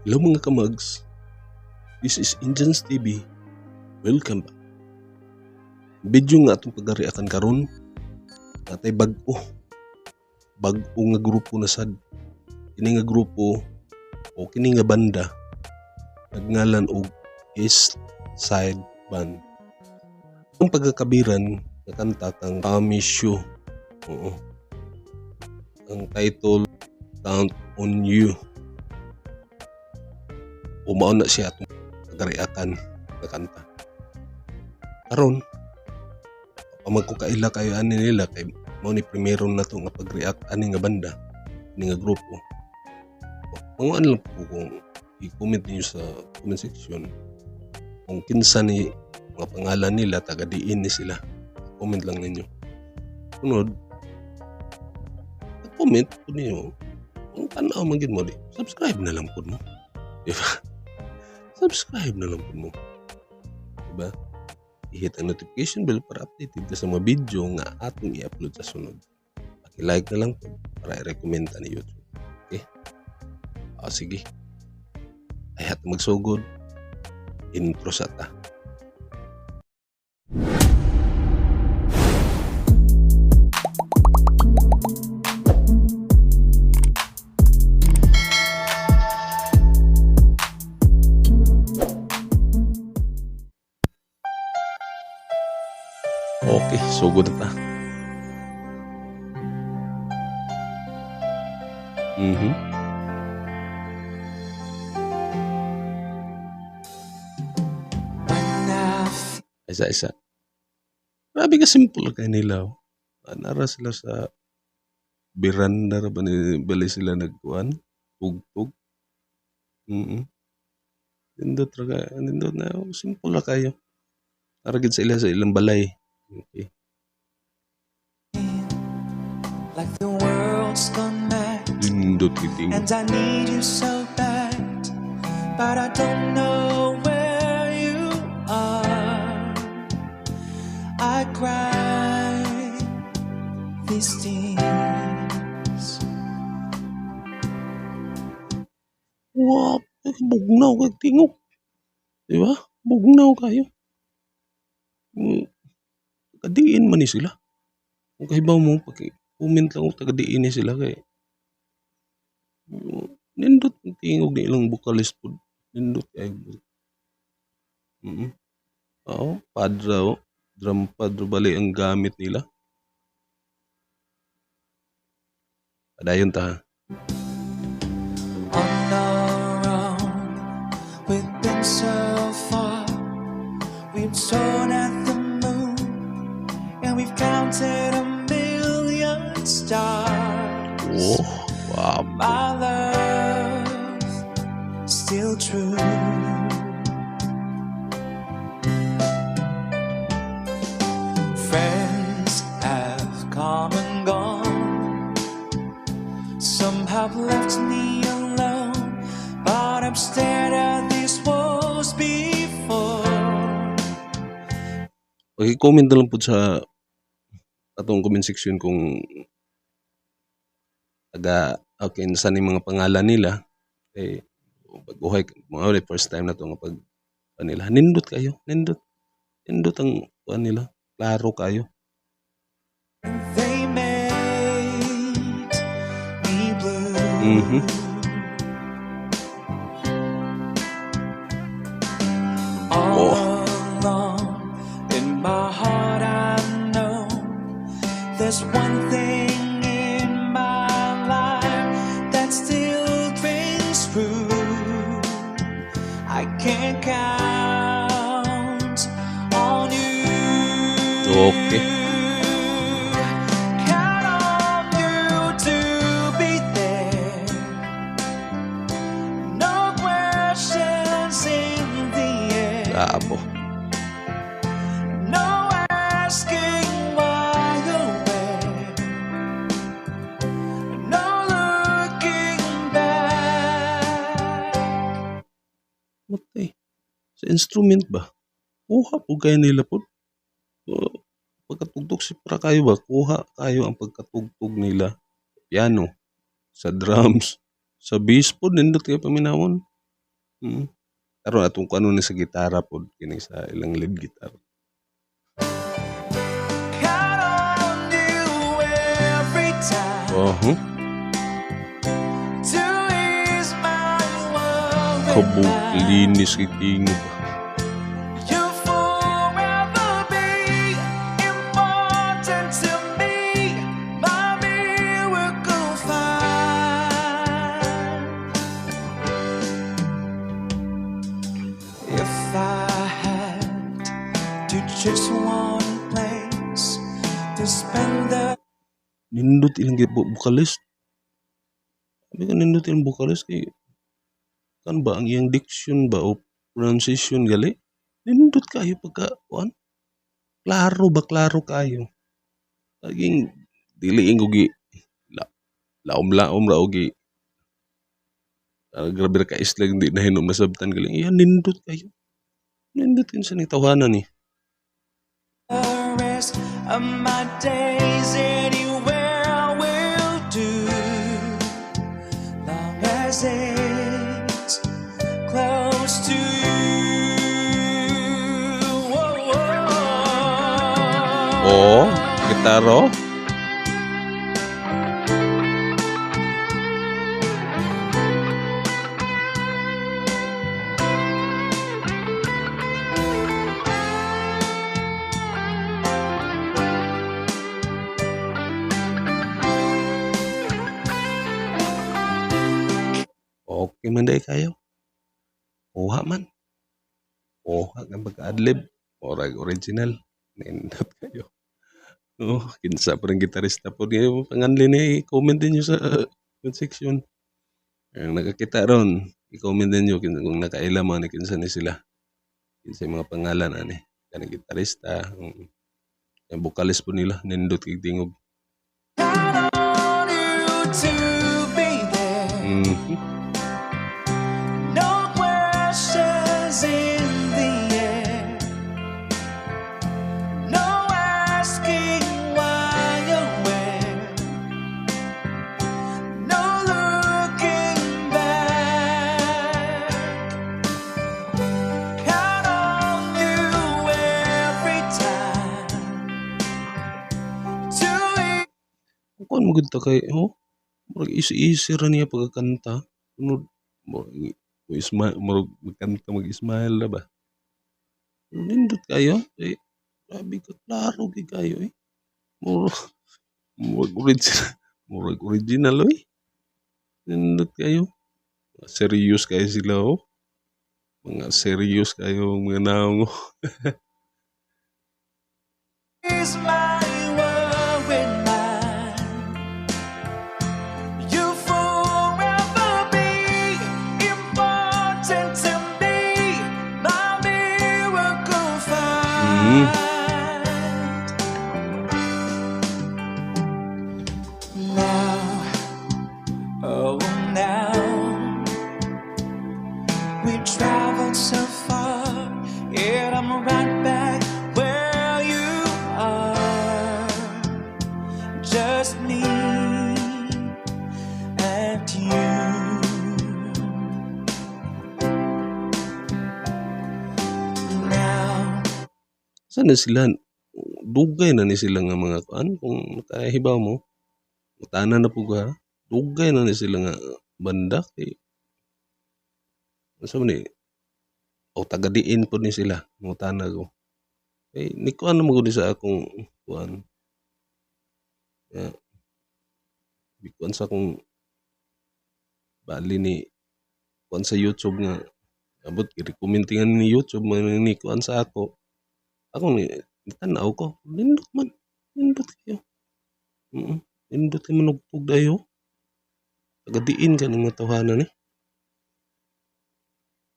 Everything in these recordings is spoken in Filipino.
Hello mga kamags, this is Indians TV. Welcome back. Video nga atong pagariakan karon, natay bag-o nga grupo na sad. Kini nga grupo o kini nga banda nagngalan og East Side Band. Ang pagkakabiran nga kanta kang Promise You. Oo. Ang title Count on You. Umao na siya atong pagariakan nga kanta. Karon magkukaila kayo ani nila kay mao ni primero na to nga pag-react ani nga banda ni nga grupo. Mga lang po kung i-comment niyo sa comment section kung kinsa ni mga pangalan nila, taga diin ni sila. Comment lang ninyo. Sunod, comment po niyo kung tanaw man gid mo di. Subscribe na lang po mo. Diba? Subscribe na lang po mo. Diba? I-hit ang notification bell para updated ka sa mga video nga atong i-upload sa sunod. Paki-like na lang po para i-recommend ni YouTube. Okay? Sige. Ay hat magsugod. Intro sa ta. Okay, sugod na ta. Isa-isa. Grabe ka simple kay nila. Nara sila sa biranda ba ni bali sila nagkuan, tugtog. Nindot na simple la kayo. Aragid sa ilang balay. Okay. Like the world's gone mad, Nindot kiting. and I need you so bad, but I don't know where you are. I cry these tears. Wow, bugnaw kag tingog. Di ba? Bugnaw kayo. Kadiin man ni sila. Kung kahibaw mo, pag-comment lang kung tagadiin ni sila kay nindot ang tingog ni ilang vocalist po. Nindot kayo. Oo, padra o. Drum pad bali ang gamit nila. Padayon ta ha. On our own, we've been so far. We've torn at the moon, and we've counted 1,000,000 stars. Oh, wow. My love, still true. Friends have come and gone. Some have left me alone, but I've stared at these walls before. Pag-comment na lang po sa atong comment section kung okay, saan yung mga pangalan nila. Eh, pag-uhay, mga first time na ito nga pag nila. Nindot kayo, nindot. Nindot ang nila. Klaro kayo. They made me blue. All along in my heart I know there's one thing in my life that still rings true. I can't count on you. Okay. Count on you to be there. No questions in the air. Bravo. No asking why you're where. No looking back. Matay. Sa instrument ba? Kuha po kayo nila po. Pagkatugtog si para kayo ba? Kuha kayo ang pagkatugtog nila. Piano. Sa drums. Sa bass po, nindot kayo paminawon. Karon atong kuno ni sa gitara pod kini sa ilang lead guitar. Count on you every time Oh, to ease my worry kabog mind. linis kay tingog. You'll forever be important to me, my miracle find. If I had to choose one place to spend the Nindot ilang vocalist. Sabi ko nindot ilang vocalist kay kan ba ang iyang diction ba o pronunciation gali? Nindot kayo pagka kuan. Klaro kayo. Laging dili ko gi laom ra og grabe ra ka islang di na hinom na sabtan galing. Iyan nindot kayo. Nindot kin sa ni tawhanan ni. rest of my days anywhere will do, long as it's close to you. Whoa, whoa. Oh, gitaro. Okay man day kayo. Kuha man. Kuha ng pagka-adlib. Orag original. Nindot kayo. Oh, kinsa pa rin gitarista po. Panganli ni i-comment din nyo sa comment section. Ang nakakita ron, i-comment din nyo kung nakailaman ni kinsa ni sila. Kinsa yung mga pangalan ani. Kanang gitarista. Yung vocalist po nila. Nindot kay tingog. Count on you to be there. No questions in the air, no asking why you're where, no looking back. Count on you every time to Kung mo gud ta kay, murag easy ra niya pagkakanta. Sunod mo magkanta mag-smile na ba? Nindot kayo. Eh, grabe ka, klaro kay kayo eh. Murag original eh. Nindot kayo. Serious kayo sila oh. Mga serious kayo mga naong oh. is my worried mind. You forever be important to me, my miracle find. Now, oh now, we traveled so far, yet I'm right back where you are. Just me and you. Now, Saan na sila? Dugay na ni sila nga mga kuan. Kung nakahibaw mo, mutana na po ka. Dugay na ni sila nga banda. Kay, ano ni, o tagadiin po ni sila. Mutana ko. Eh, ni kuan na magudi sa akong kuan. Di kuan sa akong bali ni kuan sa YouTube nga. Abot, i-recommendingan ni YouTube ni kuan sa ako. Ako ni tanaw ko. Nindot man. Nindot kayo. Nindot kayo manugtog dayo. Tagadiin ka ng tawhanan eh.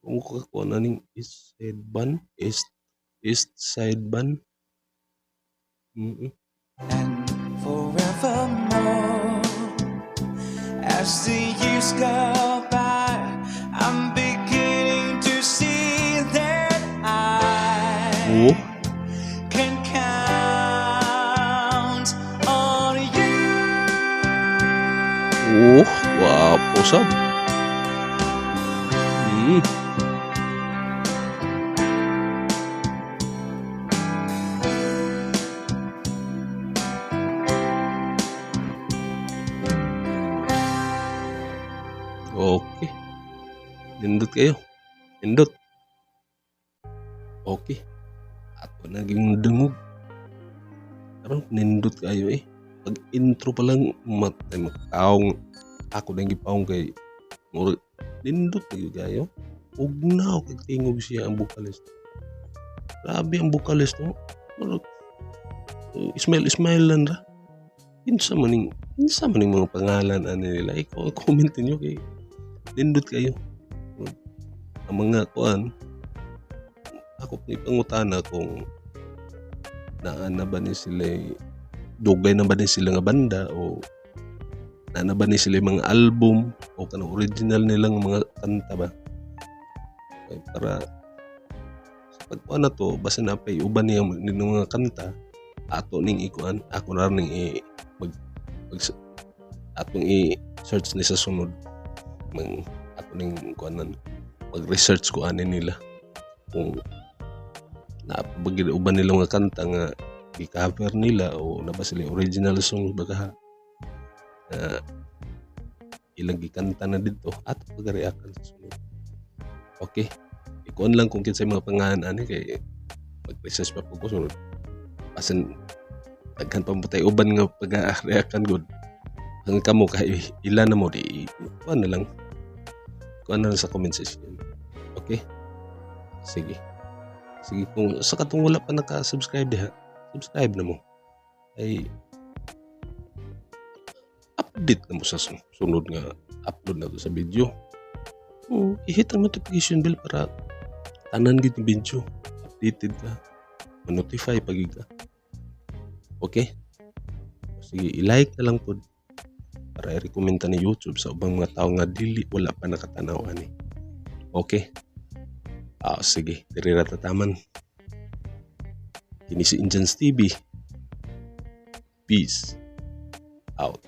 Kung kuha na ning East Side Band. East Side Band. and forevermore, as the years go by, I'm beginning to see that I Oh. can count on you. Oh, wapo sab. Nindot kayo. Nindot. Okay. Ako naging dungog. Karon nindot kayo eh. Pag intro pa lang matay makaong ako nang gipaong kay murag nindot kayo. Ugnaw kay tingog siya ang vocalist. Grabe ang vocalist no. Murag Ismail lang ra. Insa maning mga pangalan ani nila. Comment niyo kay nindot kayo. Ang mga kuan ako pangutana kung naana ba ni sila dugay na ba ni sila nga banda o naana ba ni sila mga album o kanang original nilang mga kanta ba okay, para sa pagkuan na to basta napay uban niya ng mga kanta ato ning ikuan ako na ning atong i-search ni sa sunod ato ning kuanan mag-research ko ani nila kung napabagid uban nila mga kanta nga i-cover nila o na ba sila original songs baga ilang gikanta na dito at pag-react sa sunod. Okay, ikuan lang kung kinsay mga pangalan ani kay mag-research pa po ko sunod pasan daghan pa mo tayo uban nga pag-reactan good ang kamo kay ilan na mo di kuan na lang sa comment section. Okay, sige kung sa katong wala pa naka-subscribe diha subscribe na mo ay update na mo sa sunod nga upload na to sa video. I-hit ang notification bell para tanan gid yung video updated ka ma-notify pag ka. Okay, sige i-like na lang po para i-recommenda ni YouTube sa ubang mga tao nga dili wala pa nakatanaw ani. Okay, sige diri ra tataman. Kini si Injans TV. Peace out.